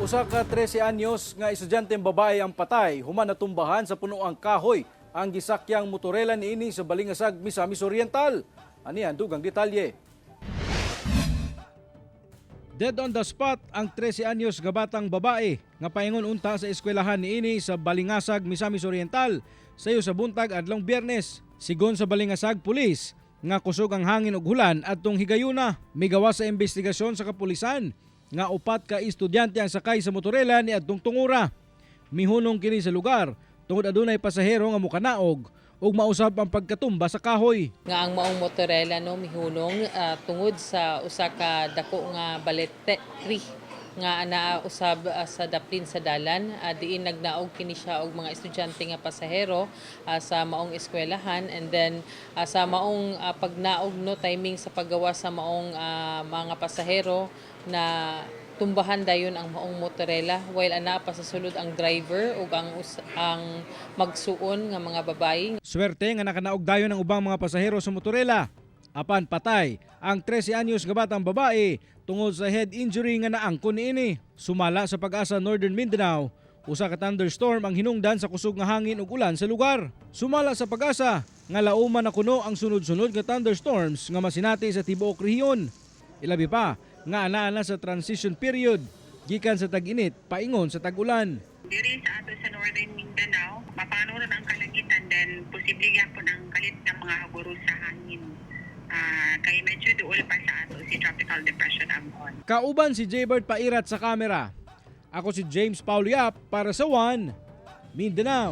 Usa ka 13 anyos nga estudyanteng babae ang patay, human natumbahan sa punuang kahoy ang gisakyang motorela niini sa Balingasag, Misamis Oriental. Anihan dugang detalye. Dead on the spot ang 13 anyos nga batang babae nga paingon unta sa eskwelahan niini sa Balingasag, Misamis Oriental sayo sa buntag adlong Biyernes. Sigon sa Balingasag Police nga kusog ang hangin ug hulan adtong higayuna. Migawas sa investigasyon sa kapulisan nga upat ka estudyante ang sakay sa motorela ni adtong tungura. Mihunong kini sa lugar tungod adunay pasahero nga mokanaog ug mausab ang pagkatumba sa kahoy. Nga ang maong motorela no mihunong tungod sa usa ka dako nga balete nga nausab sa daplin sa dalan, diin nagnaog kini siya og mga estudyante nga pasahero sa maong eskwelahan, and then sa maong pagnaog no timing sa paggawa sa maong mga pasahero na tumbahan dayon ang maong motorela while ana pa sa sulod ang driver ug ang magsuon nga mga babae. Swerte nga nakanaog dayon ang ubang mga pasahero sa motorela. Apan patay ang 13 anyos nga batang babae tungod sa head injury nga naangkon niini. Sumala sa Pag-asa Northern Mindanao, usa ka thunderstorm ang hinungdan sa kusog nga hangin ug ulan sa lugar. Sumala sa Pag-asa nga lauman na kuno ang sunod-sunod nga thunderstorms nga masinati sa tibuok rehiyon. Ilabi pa nga anaa na sa transition period gikan sa tag-init paingon sa tag-ulan. Diri sa ato sa Northern Mindanao, mapano rin ang kalangitan then posible gyapon ang kalit ng mga haguro sa hangin. Kay medyo duol pa sa ato si Tropical Depression Amon. Kauban si Jaybird Pairat sa kamera. Ako si James Pauliap para sa One Mindanao.